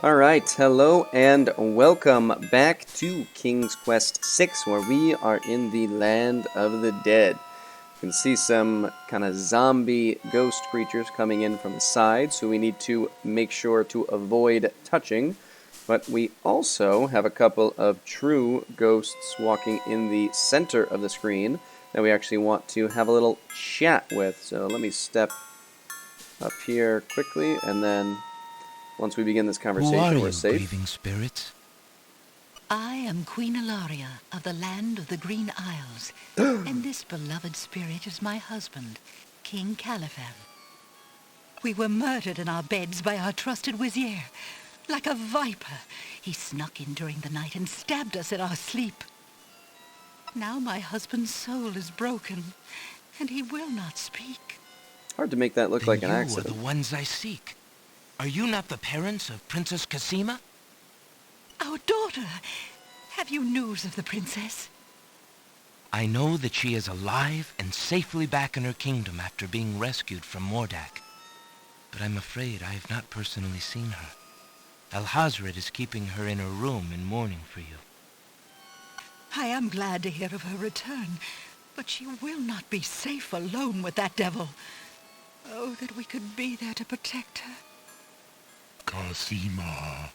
Alright, hello and welcome back to King's Quest 6, where we are in the Land of the Dead. You can see some kind of zombie ghost creatures coming in from the side, so we need to make sure to avoid touching. But we also have a couple of true ghosts walking in the center of the screen that we actually want to have a little chat with. So let me step up here quickly, and then once we begin this conversation, we're safe. Who are you, grieving spirits? I am Queen Allaria of the land of the Green Isles, and this beloved spirit is my husband, King Caliphim. We were murdered in our beds by our trusted vizier. Like a viper, he snuck in during the night and stabbed us in our sleep. Now my husband's soul is broken, and he will not speak. Hard to make that look like an You accident. are the ones I seek. Are you not the parents of Princess Cassima? Our daughter! Have you news of the princess? I know that she is alive and safely back in her kingdom after being rescued from Mordak. But I'm afraid I have not personally seen her. Alhazred is keeping her in her room in mourning for you. I am glad to hear of her return, but she will not be safe alone with that devil. Oh, that we could be there to protect her. Cassima,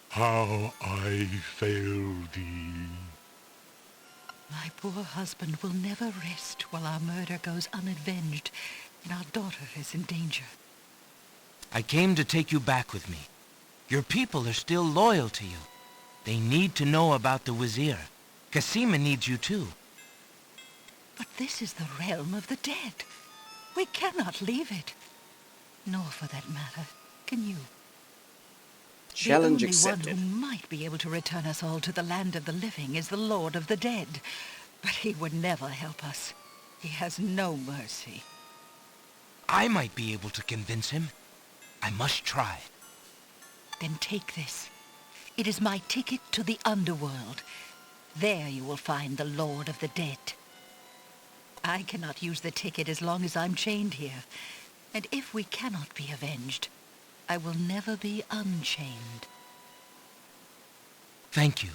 how I fail thee. My poor husband will never rest while our murder goes unavenged and our daughter is in danger. I came to take you back with me. Your people are still loyal to you. They need to know about the Vizier. Cassima needs you too. But this is the realm of the dead. We cannot leave it. Nor, for that matter, can you. Challenge the only accepted. one who might be able to return us all to the land of the living is the Lord of the Dead. But he would never help us. He has no mercy. I might be able to convince him. I must try. Then take this. It is my ticket to the underworld. There you will find the Lord of the Dead. I cannot use the ticket as long as I'm chained here. And if we cannot be avenged, I will never be unchained. Thank you.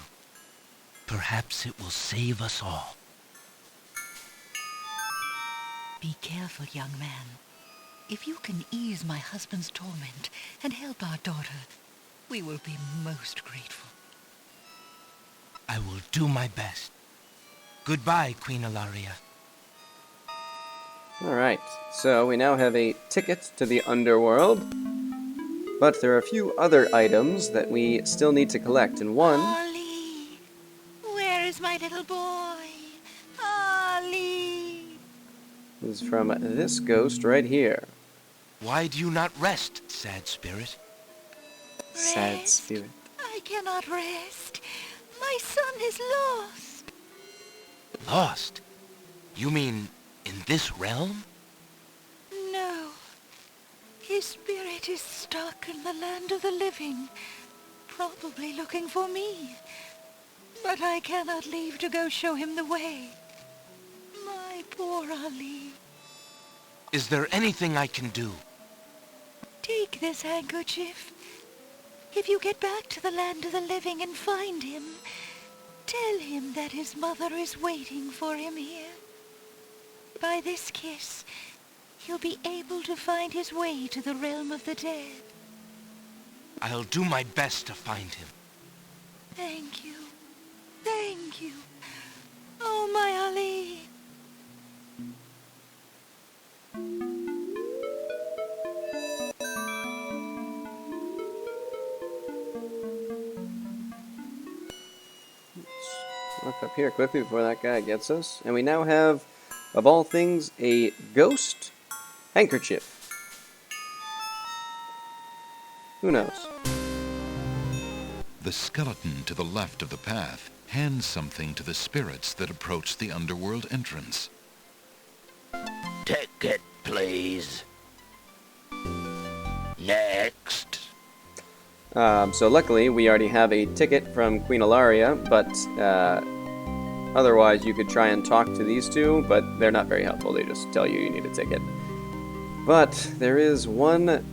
Perhaps it will save us all. Be careful, young man. If you can ease my husband's torment and help our daughter, we will be most grateful. I will do my best. Goodbye, Queen Allaria. Alright, so we now have a ticket to the underworld, but there are a few other items that we still need to collect, and one Ollie! Where is my little boy? Ollie! is from this ghost right here. Why do you not rest, sad spirit? Sad Rest? spirit. I cannot rest. My son is lost. Lost? You mean in this realm? No. His spirit is stuck in the land of the living, probably looking for me. But I cannot leave to go show him the way. My poor Ali. Is there anything I can do? Take this handkerchief. If you get back to the land of the living and find him, tell him that his mother is waiting for him here. By this kiss, he'll be able to find his way to the realm of the dead. I'll do my best to find him. Thank you. Thank you. Oh, my Ali. Look up here quickly before that guy gets us. And we now have, of all things, a ghost handkerchief. Who knows? The skeleton to the left of the path hands something to the spirits that approach the underworld entrance. Ticket, please. Next. So luckily, we already have a ticket from Queen Allaria, but otherwise you could try and talk to these two, but they're not very helpful. They just tell you you need a ticket. But there is one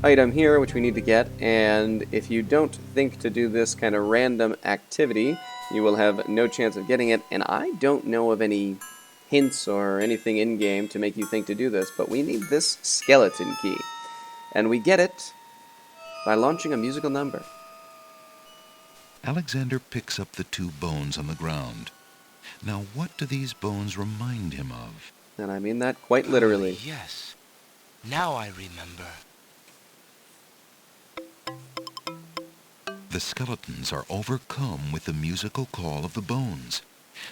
item here, which we need to get, and if you don't think to do this kind of random activity, you will have no chance of getting it, and I don't know of any hints or anything in-game to make you think to do this, but we need this skeleton key, and we get it by launching a musical number. Alexander picks up the 2 bones on the ground. Now, what do these bones remind him of? And I mean that quite literally. Yes. Now I remember. The skeletons are overcome with the musical call of the bones.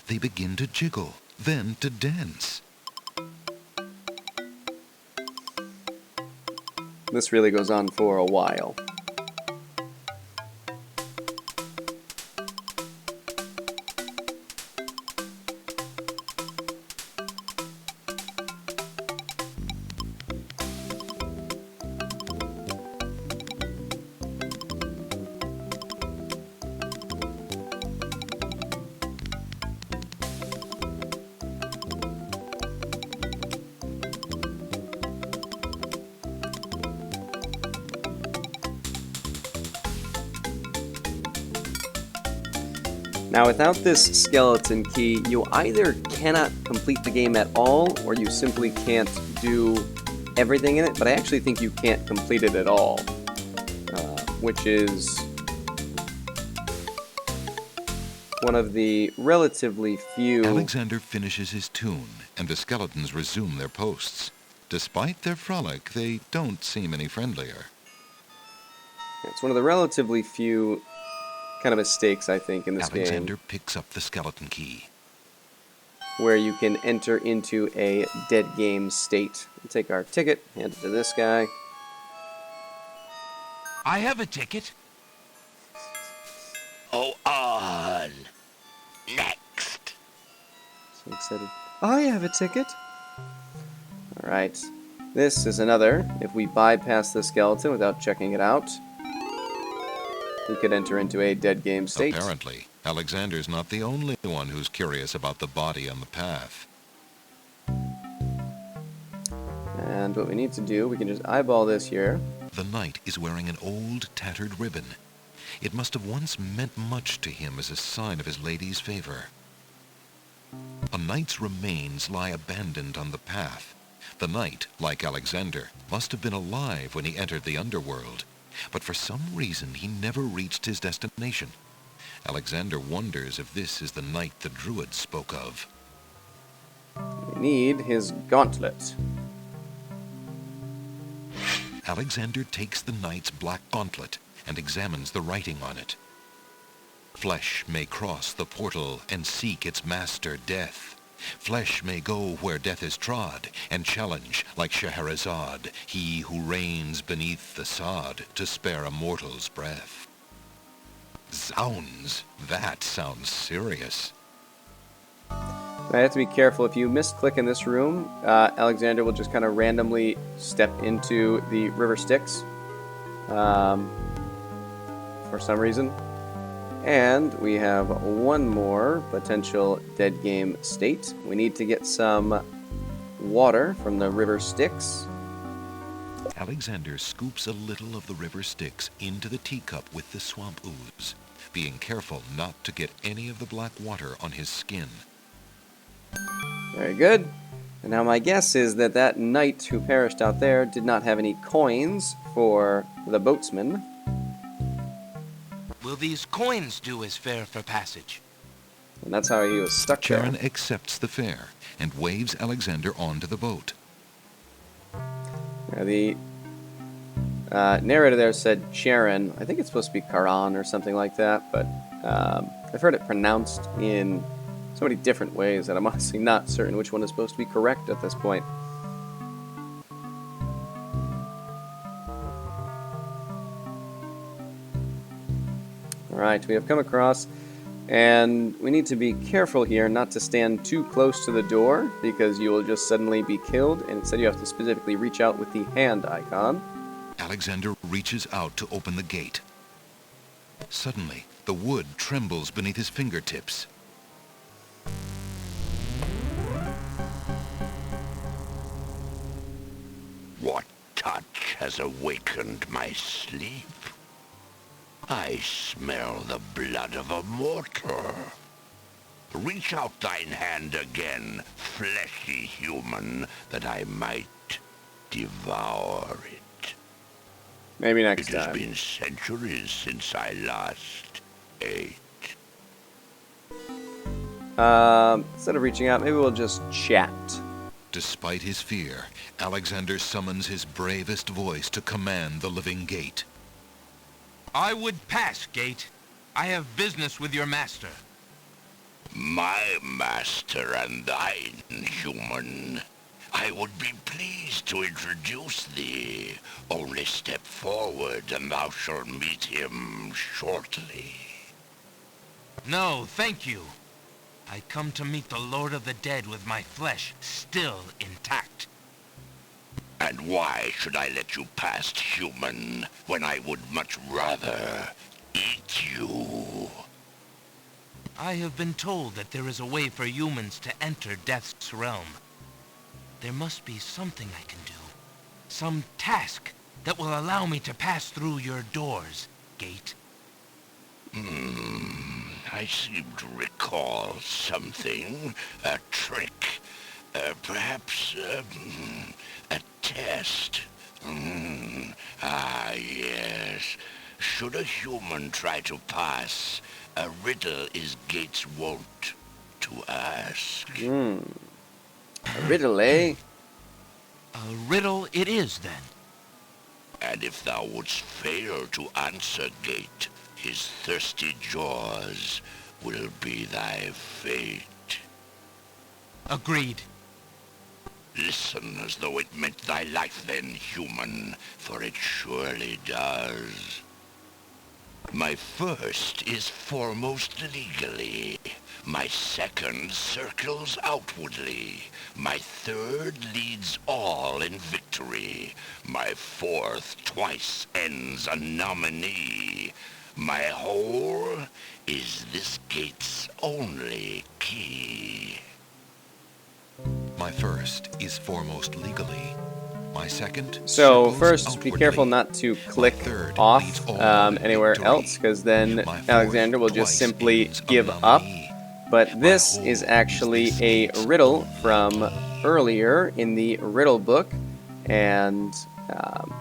They begin to jiggle, then to dance. This really goes on for a while. Now, without this skeleton key, you either cannot complete the game at all, or you simply can't do everything in it, but I actually think you can't complete it at all, which is one of the relatively few... Alexander finishes his tune, and the skeletons resume their posts. Despite their frolic, they don't seem any friendlier. It's one of the relatively few kind of mistakes, I think, in this Alexander game, picks up the skeleton key. where you can enter into a dead game state. We'll take our ticket, hand it to this guy. I have a ticket. Oh, on. Next. So excited. I have a ticket. Alright. This is another. If we bypass the skeleton without checking it out, we could enter into a dead game state. Apparently, Alexander's not the only one who's curious about the body on the path. And what we need to do, we can just eyeball this here. The knight is wearing an old, tattered ribbon. It must have once meant much to him as a sign of his lady's favor. A knight's remains lie abandoned on the path. The knight, like Alexander, must have been alive when he entered the underworld, but for some reason he never reached his destination. Alexander wonders if this is the knight the druid spoke of. We need his gauntlet. Alexander takes the knight's black gauntlet and examines the writing on it. Flesh may cross the portal and seek its master, death. Flesh may go where death is trod, and challenge, like Scheherazade, he who reigns beneath the sod to spare a mortal's breath. Zounds, that sounds serious. I have to be careful. If you misclick in this room, Alexander will just kind of randomly step into the river Styx for some reason. And we have one more potential dead game state. We need to get some water from the river Styx. Alexander scoops a little of the river Styx into the teacup with the swamp ooze, being careful not to get any of the black water on his skin. Very good. And now my guess is that that knight who perished out there did not have any coins for the boatsman. Will these coins do as fare for passage? And that's how he was stuck there. Charon accepts the fare and waves Alexander onto the boat. Now, the narrator there said Charon. I think it's supposed to be Charon or something like that, but I've heard it pronounced in so many different ways that I'm honestly not certain which one is supposed to be correct at this point. Alright, we have come across, and we need to be careful here not to stand too close to the door, because you will just suddenly be killed, and instead you have to specifically reach out with the hand icon. Alexander reaches out to open the gate. Suddenly, the wood trembles beneath his fingertips. What touch has awakened my sleep. I smell the blood of a mortal. Reach out thine hand again, fleshy human, that I might devour it. Maybe next It has time. been centuries since I last ate. Instead of reaching out, maybe we'll just chat. Despite his fear, Alexander summons his bravest voice to command the living gate. I would pass, Gate. I have business with your master. My master and thine, human. I would be pleased to introduce thee. Only step forward and thou shalt meet him shortly. No, thank you. I come to meet the Lord of the Dead with my flesh still intact. And why should I let you pass, human, when I would much rather eat you? I have been told that there is a way for humans to enter Death's realm. There must be something I can do. Some task that will allow me to pass through your doors, Gate. I seem to recall something. A trick. Perhaps, a test. Yes. Should a human try to pass, a riddle is Gate's wont to ask. A riddle, eh? A riddle it is, then. And if thou wouldst fail to answer Gate, his thirsty jaws will be thy fate. Agreed. Listen as though it meant thy life then, human, for it surely does. My first is foremost legally. My second circles outwardly. My third leads all in victory. My fourth twice ends a nominee. My whole is this gate's only key. My first is foremost legally. My second So circles first, be outwardly. careful not to click third off leads all in anywhere victory. else, because then My fourth Alexander will just twice simply ends a give up. nominee. But this whole is is actually this a gate's riddle from earlier in the riddle book, and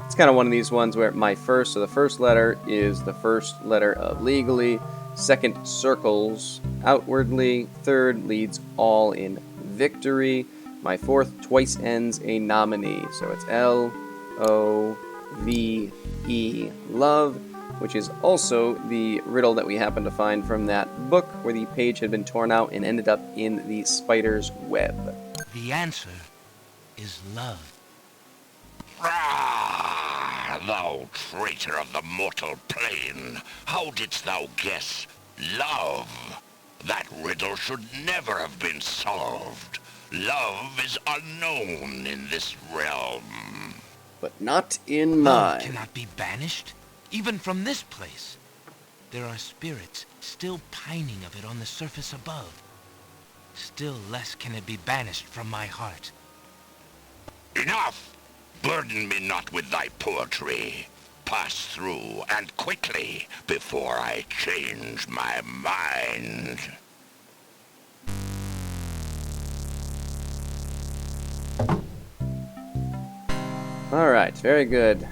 it's kind of one of these ones where my first, so the first letter is the first letter of legally, second circles outwardly, third leads all in victory, my fourth twice ends a nominee, so it's L-O-V-E, love, which is also the riddle that we happened to find from that book where the page had been torn out and ended up in the spider's web. The answer is love. Ah, thou traitor of the mortal plane! How didst thou guess love? That riddle should never have been solved. Love is unknown in this realm. But not in Love mine. cannot be banished, even from this place. There are spirits still pining of it on the surface above. Still less can it be banished from my heart. Enough! Burden me not with thy poetry. Pass through, and quickly, before I change my mind. Alright, very good.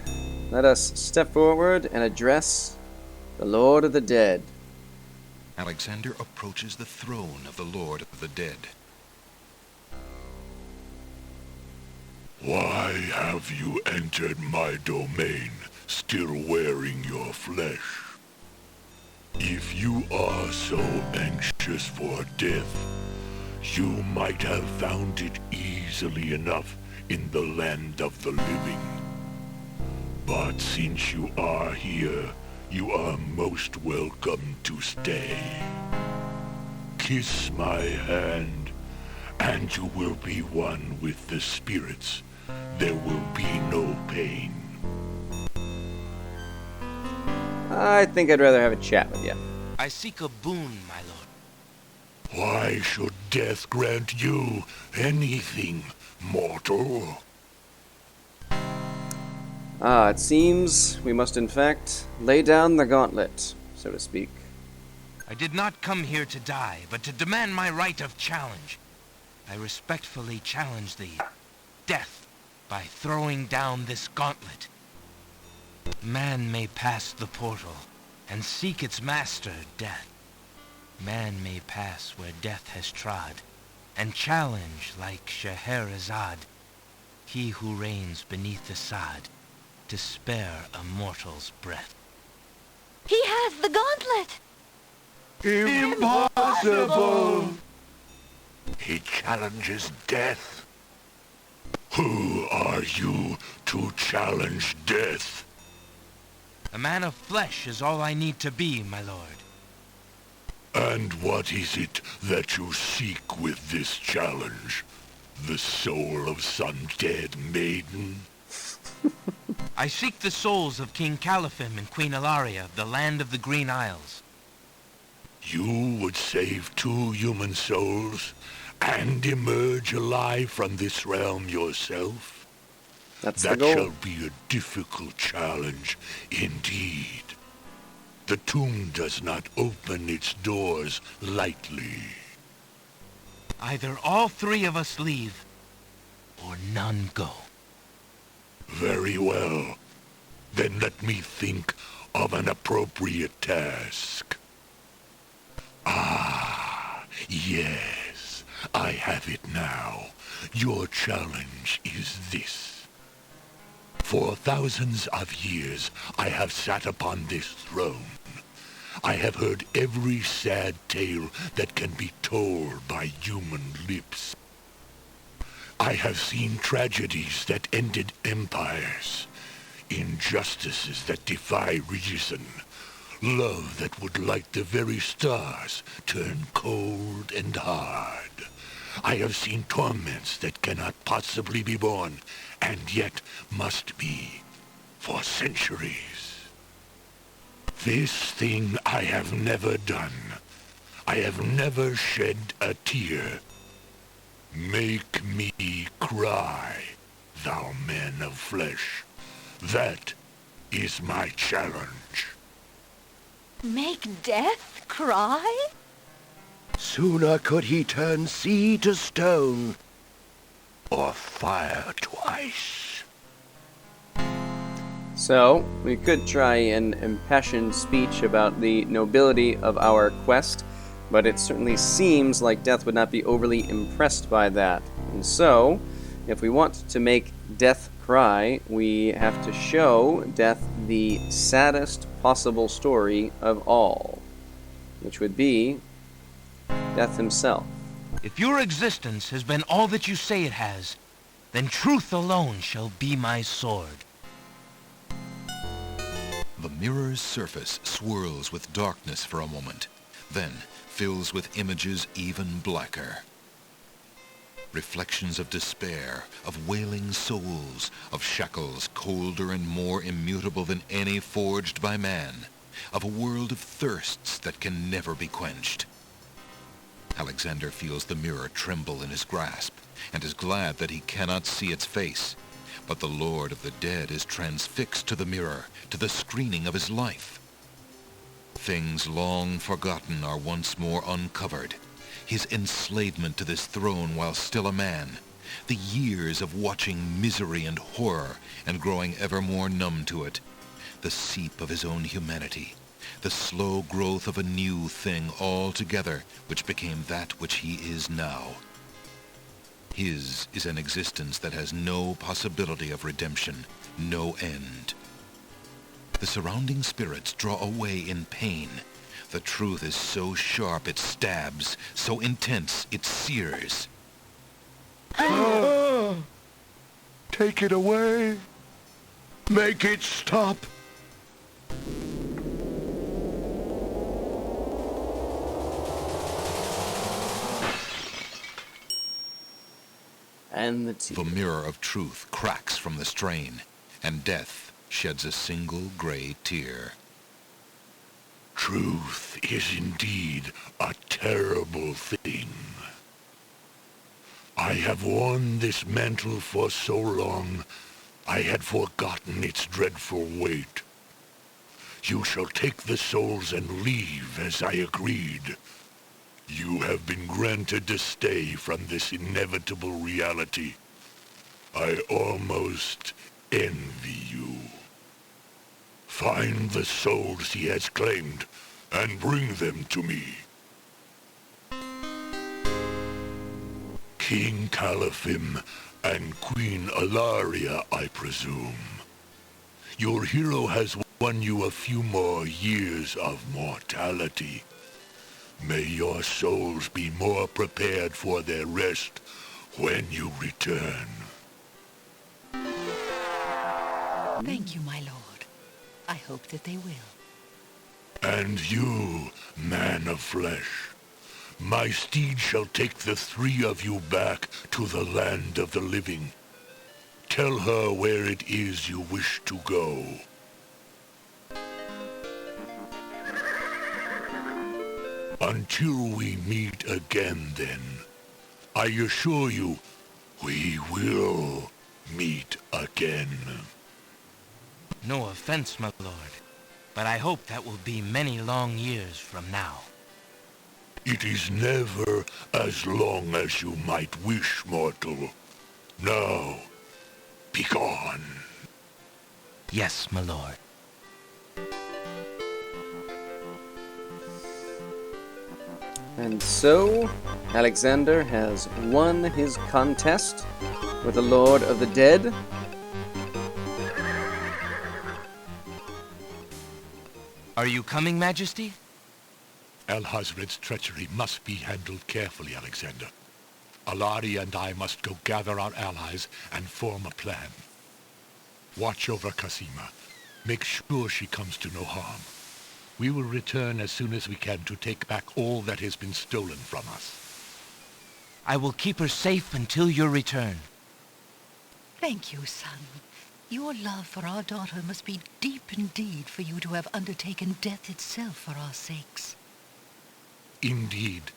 Let us step forward and address the Lord of the Dead. Alexander approaches the throne of the Lord of the Dead. Why have you entered my domain, still wearing your flesh? If you are so anxious for death, you might have found it easily enough in the land of the living. But since you are here, you are most welcome to stay. Kiss my hand, and you will be one with the spirits. There will be no pain. I think I'd rather have a chat with you. I seek a boon, my lord. Why should death grant you anything, mortal? It seems we must in fact lay down the gauntlet, so to speak. I did not come here to die, but to demand my right of challenge. I respectfully challenge thee, Death, by throwing down this gauntlet. Man may pass the portal and seek its master, Death. Man may pass where death has trod, and challenge like Scheherazade, he who reigns beneath the sod, to spare a mortal's breath. He has the gauntlet! Impossible! He challenges death. Who are you to challenge death? A man of flesh is all I need to be, my lord. And what is it that you seek with this challenge? The soul of some dead maiden? I seek the souls of King Caliphim and Queen Allaria of the land of the Green Isles. You would save 2 human souls and emerge alive from this realm yourself? That's the That goal. shall be a difficult challenge indeed. The tomb does not open its doors lightly. Either all 3 of us leave, or none go. Very well. Then let me think of an appropriate task. Ah, yes, I have it now. Your challenge is this. For thousands of years, I have sat upon this throne. I have heard every sad tale that can be told by human lips. I have seen tragedies that ended empires, injustices that defy reason, love that would light the very stars turn cold and hard. I have seen torments that cannot possibly be borne, and yet must be, for centuries. This thing I have never done. I have never shed a tear. Make me cry, thou man of flesh. That is my challenge. Make death cry? Sooner could he turn sea to stone. Or fire to ice. So, we could try an impassioned speech about the nobility of our quest, but it certainly seems like Death would not be overly impressed by that. And so, if we want to make Death cry, we have to show Death the saddest possible story of all, which would be Death himself. If your existence has been all that you say it has, then truth alone shall be my sword. The mirror's surface swirls with darkness for a moment, then fills with images even blacker. Reflections of despair, of wailing souls, of shackles colder and more immutable than any forged by man, of a world of thirsts that can never be quenched. Alexander feels the mirror tremble in his grasp, and is glad that he cannot see its face. But the Lord of the Dead is transfixed to the mirror, to the screening of his life. Things long forgotten are once more uncovered. His enslavement to this throne while still a man, the years of watching misery and horror and growing ever more numb to it, the seep of his own humanity, the slow growth of a new thing altogether which became that which he is now. His is an existence that has no possibility of redemption, no end. The surrounding spirits draw away in pain. The truth is so sharp it stabs, so intense it sears. Take it away. Make it stop. And the tear. The mirror of truth cracks from the strain, and death sheds a single gray tear. Truth is indeed a terrible thing. I have worn this mantle for so long I had forgotten its dreadful weight. You shall take the souls and leave as I agreed. You have been granted to stay from this inevitable reality. I almost envy you. Find the souls he has claimed and bring them to me. King Caliphim and Queen Allaria, I presume. Your hero has won you a few more years of mortality. May your souls be more prepared for their rest when you return. Thank you, my lord. I hope that they will. And you, man of flesh, my steed shall take the three of you back to the land of the living. Tell her where it is you wish to go. Until we meet again, then, I assure you, we will meet again. No offense, my lord, but I hope that will be many long years from now. It is never as long as you might wish, mortal. Now, begone. Yes, my lord. And so, Alexander has won his contest with the Lord of the Dead. Are you coming, Majesty? Alhazred's treachery must be handled carefully, Alexander. Allaria and I must go gather our allies and form a plan. Watch over Cassima. Make sure she comes to no harm. We will return as soon as we can to take back all that has been stolen from us. I will keep her safe until your return. Thank you, son. Your love for our daughter must be deep indeed for you to have undertaken death itself for our sakes. Indeed.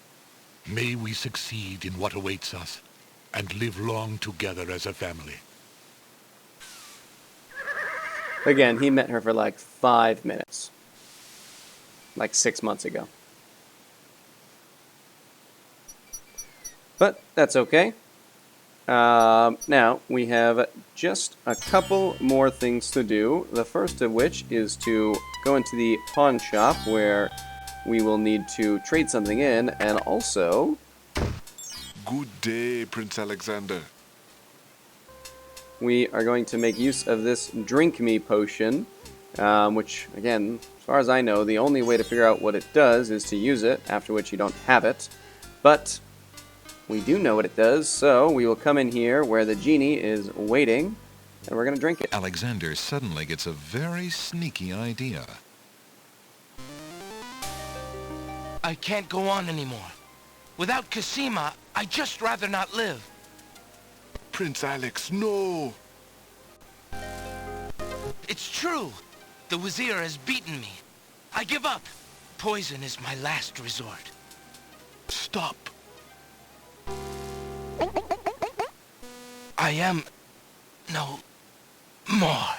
May we succeed in what awaits us, and live long together as a family. Again, he met her for like 5 minutes. Like 6 months ago. But that's okay. Now, we have just a couple more things to do. The first of which is to go into the pawn shop where we will need to trade something in, and also... Good day, Prince Alexander. We are going to make use of this Drink Me potion, which, again, as far as I know, the only way to figure out what it does is to use it, after which you don't have it. But we do know what it does, so we will come in here where the genie is waiting, and we're going to drink it. Alexander suddenly gets a very sneaky idea. I can't go on anymore. Without Cassima, I'd just rather not live. Prince Alex, no! It's true. The Wazir has beaten me. I give up. Poison is my last resort. Stop! I am no more.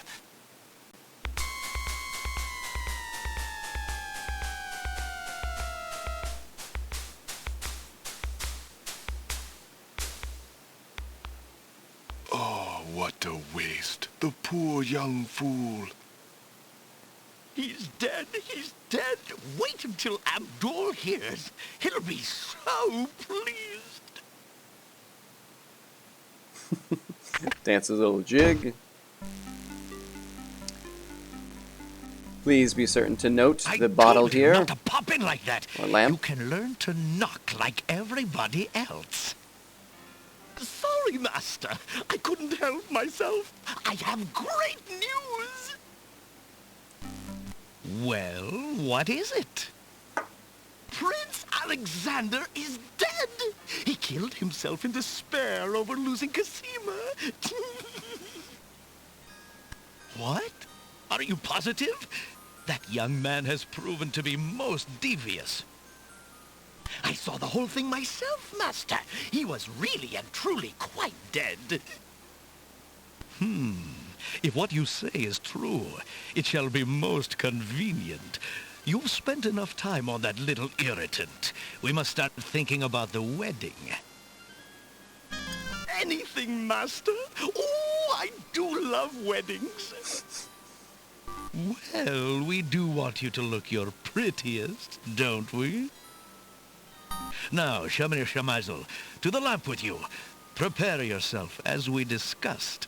Oh, what a waste. The poor young fool. He's dead. He's dead. Wait until Abdul hears. He'll be so pleased. Dance a little jig. Please be certain to note the bottle told you here. not to pop in like that. Or lamp. You can learn to knock like everybody else. Sorry, Master. I couldn't help myself. I have great news. Well, what is it? Prince Alexander is dead. He killed himself in despair over losing Cassima. What? Are you positive? That young man has proven to be most devious. I saw the whole thing myself, Master. He was really and truly quite dead. If what you say is true, it shall be most convenient. You've spent enough time on that little irritant. We must start thinking about the wedding. Anything, Master? Oh, I do love weddings. Well, we do want you to look your prettiest, don't we? Now, Shamir Shamazel, to the lamp with you. Prepare yourself, as we discussed.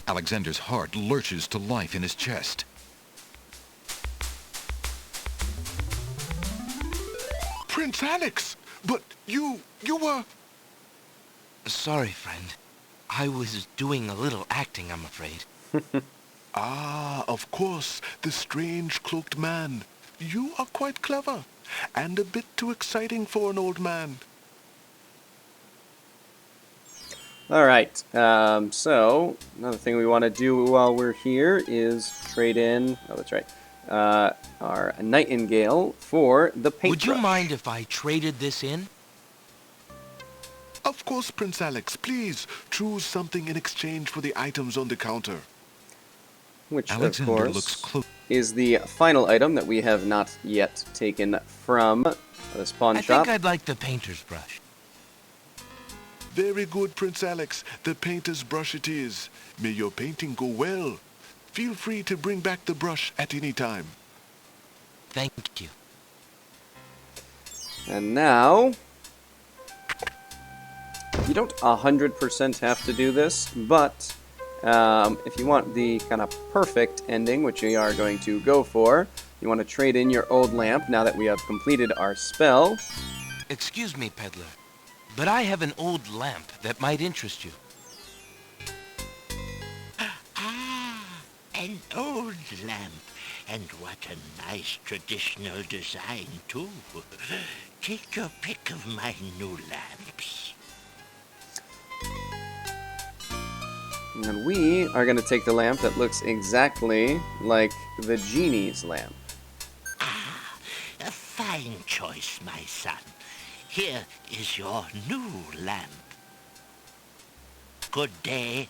Alexander's heart lurches to life in his chest. Prince Alex! But you were... Sorry, friend. I was doing a little acting, I'm afraid. Ah, of course, the strange cloaked man. You are quite clever, and a bit too exciting for an old man. Alright, so another thing we want to do while we're here is trade in, oh that's right, our Nightingale for the paintbrush. Would you mind if I traded this in? Of course, Prince Alex. Please choose something in exchange for the items on the counter. Which, Alexander of looks course, is the final item that we have not yet taken from this pawn shop. I think I'd like the painter's brush. Very good, Prince Alex. The painter's brush it is. May your painting go well. Feel free to bring back the brush at any time. Thank you. And now, you don't 100% have to do this, but if you want the kind of perfect ending, which we are going to go for, you want to trade in your old lamp now that we have completed our spell. Excuse me, peddler, but I have an old lamp that might interest you. Ah, an old lamp. And what a nice traditional design, too. Take your pick of my new lamps. And we are going to take the lamp that looks exactly like the genie's lamp. Ah, a fine choice, my son. Here is your new lamp. Good day,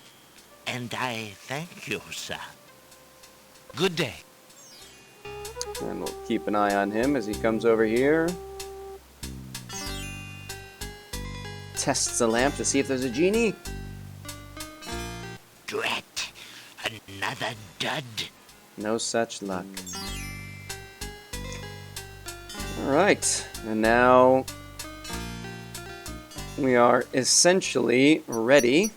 and I thank you, sir. Good day. And we'll keep an eye on him as he comes over here. Tests the lamp to see if there's a genie. Drat, another dud. No such luck. Alright, and now we are essentially ready.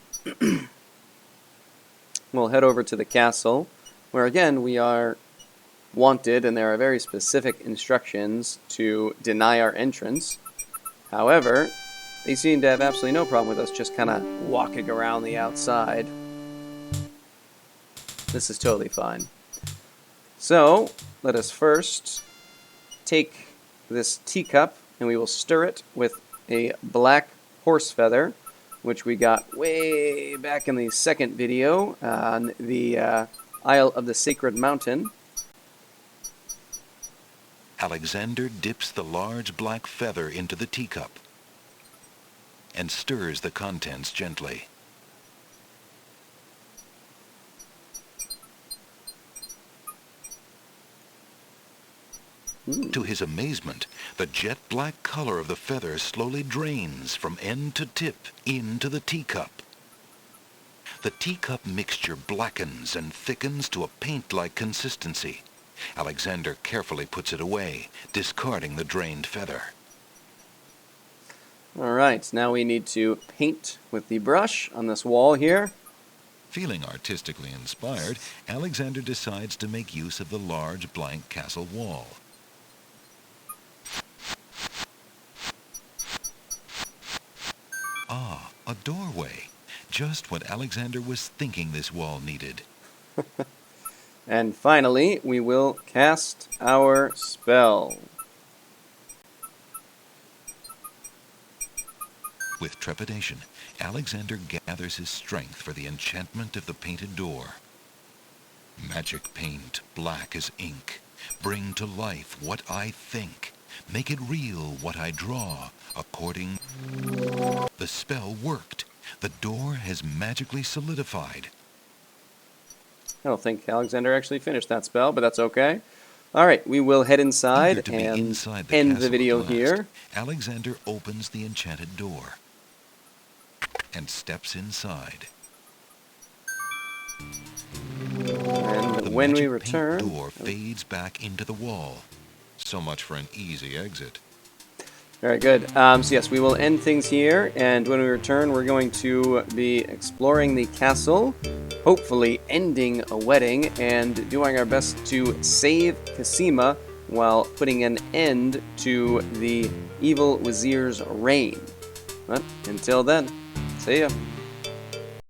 We'll head over to the castle, where again we are wanted, and there are very specific instructions to deny our entrance. However, they seem to have absolutely no problem with us just kind of walking around the outside. This is totally fine. So, let us first take this teacup, and we will stir it with a black horse feather, which we got way back in the second video on the Isle of the Sacred Mountain. Alexander dips the large black feather into the teacup and stirs the contents gently. To his amazement, the jet-black color of the feather slowly drains from end to tip into the teacup. The teacup mixture blackens and thickens to a paint-like consistency. Alexander carefully puts it away, discarding the drained feather. Alright, now we need to paint with the brush on this wall here. Feeling artistically inspired, Alexander decides to make use of the large blank castle wall. Ah, a doorway. Just what Alexander was thinking this wall needed. And finally, we will cast our spell. With trepidation, Alexander gathers his strength for the enchantment of the painted door. Magic paint, black as ink. Bring to life what I think. Make it real what I draw, according... The spell worked. The door has magically solidified. I don't think Alexander actually finished that spell, but that's okay. Alright, we will head inside Eager to be and inside end castle the video at last, here. Alexander opens the enchanted door and steps inside. And The when we magic return... paint door fades back into the wall. So much for an easy exit. Very good. So yes, we will end things here, and when we return, we're going to be exploring the castle, hopefully ending a wedding, and doing our best to save Cassima while putting an end to the evil Wazir's reign. But until then, see ya.